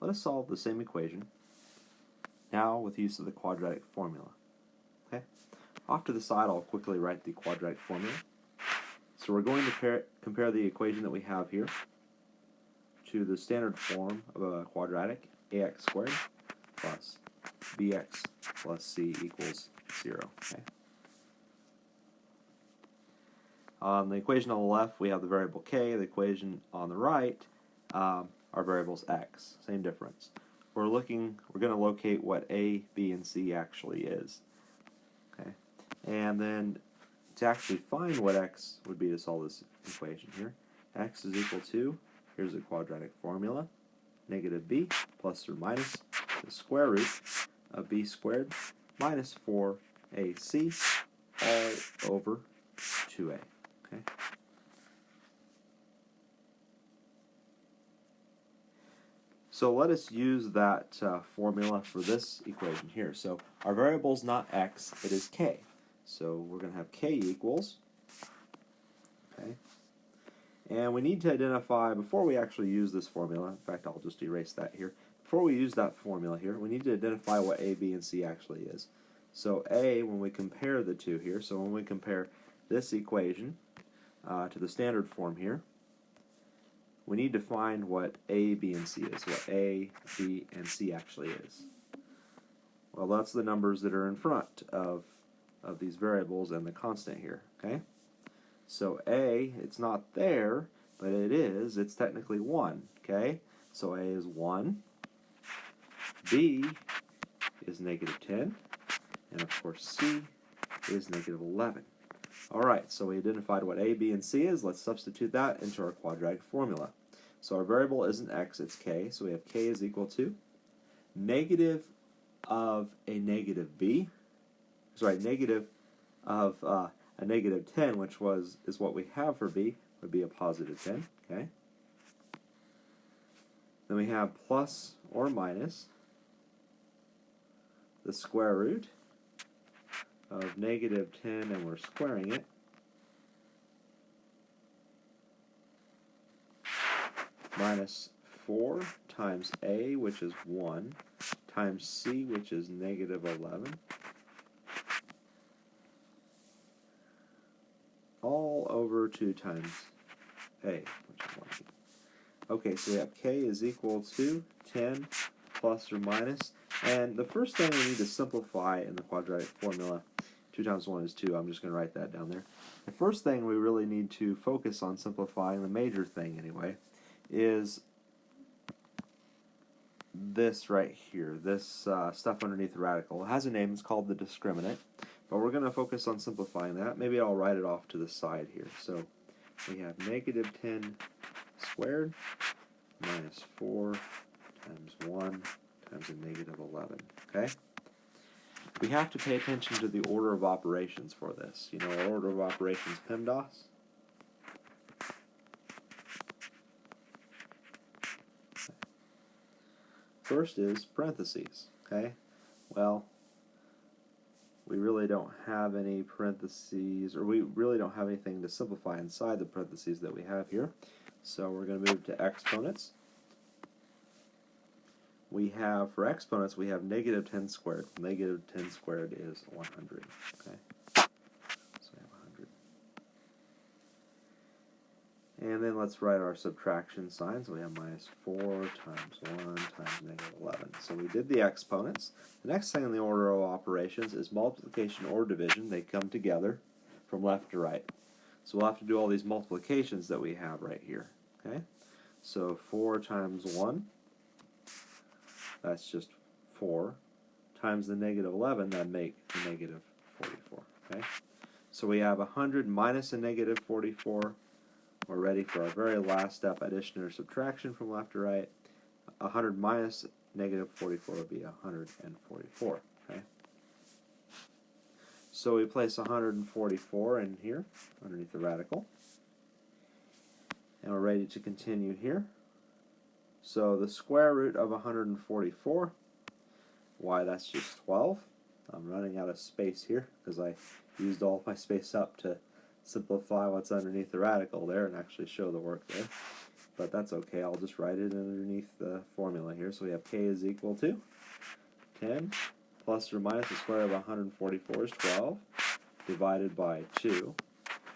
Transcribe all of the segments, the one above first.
let us solve the same equation, now with use of the quadratic formula. Okay? Off to the side, I'll quickly write the quadratic formula. So we're going to compare the equation that we have here to the standard form of a quadratic, ax squared plus bx plus c equals 0. Okay? On the equation on the left, we have the variable k. The equation on the right, our variables x. Same difference. We're going to locate what a, b, and c actually is. Okay, and then to actually find what x would be to solve this equation here, x is equal to, here's the quadratic formula, negative b plus or minus the square root of b squared minus 4ac all over 2a. Okay. So let us use that formula for this equation here. So our variable is not x, it is k. So we're going to have k equals, okay, and we need to identify, before we actually use this formula, in fact I'll just erase that here, before we use that formula here, we need to identify what a, b, and c actually is. So a, when we compare the two here, so when we compare this equation to the standard form here, we need to find what a, b, and c is, what a, b, and c actually is. Well, that's the numbers that are in front of these variables and the constant here, okay? So a, it's not there, but it is, it's technically 1, okay? So a is 1, b is negative 10, and of course c is negative 11. Alright, so we identified what a, b, and c is. Let's substitute that into our quadratic formula. So our variable isn't x, it's k, so we have k is equal to negative of a negative b, sorry, negative of a negative 10, which is what we have for b, would be a positive 10, okay? Then we have plus or minus the square root of negative 10, and we're squaring it, minus 4 times a, which is 1, times c, which is negative 11, all over 2 times a, which is 1. Okay, so we have k is equal to 10 plus or minus, and the first thing we need to simplify in the quadratic formula, 2 times 1 is 2, I'm just going to write that down there. The first thing we really need to focus on simplifying, the major thing anyway, is this right here, this stuff underneath the radical. It has a name, it's called the discriminant, but we're going to focus on simplifying that. Maybe I'll write it off to the side here. So we have negative 10 squared minus 4 times 1 times a negative 11, okay? We have to pay attention to the order of operations for this. You know, our order of operations, PEMDAS. First is parentheses, okay? Well, we really don't have any parentheses, or we really don't have anything to simplify inside the parentheses that we have here. So we're going to move to exponents. We have, for exponents, we have negative 10 squared. Negative 10 squared is 100, okay? So we have 100. And then let's write our subtraction signs. So we have minus 4 times 1 times negative 11. So we did the exponents. The next thing in the order of operations is multiplication or division. They come together from left to right. So we'll have to do all these multiplications that we have right here, okay? So 4 times 1, that's just 4, times the negative 11, that make a negative 44, okay? So we have 100 minus a negative 44. We're ready for our very last step, addition or subtraction from left to right. 100 minus negative 44 would be 144, okay? So we place 144 in here, underneath the radical. And we're ready to continue here. So the square root of 144, why, that's just 12. I'm running out of space here because I used all my space up to simplify what's underneath the radical there and actually show the work there. but that's okay. I'll just write it underneath the formula here. So we have k is equal to 10 plus or minus the square of 144 is 12 divided by 2.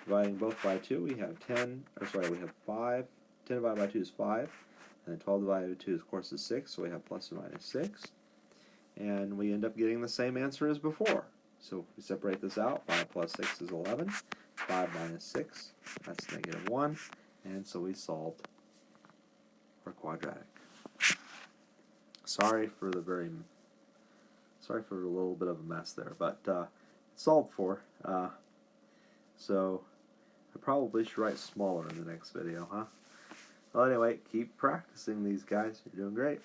Dividing both by 2, we have 10, or sorry, we have 5. 10 divided by 2 is 5, and then 12 divided by 2, of course, is 6, so we have plus or minus 6. And we end up getting the same answer as before. So if we separate this out, 5 plus 6 is 11. 5 minus 6, that's negative 1. And so we solved our quadratic. Sorry for a little bit of a mess there, but it's solved for. So I probably should write smaller in the next video, huh? Well, anyway, keep practicing these, guys. You're doing great.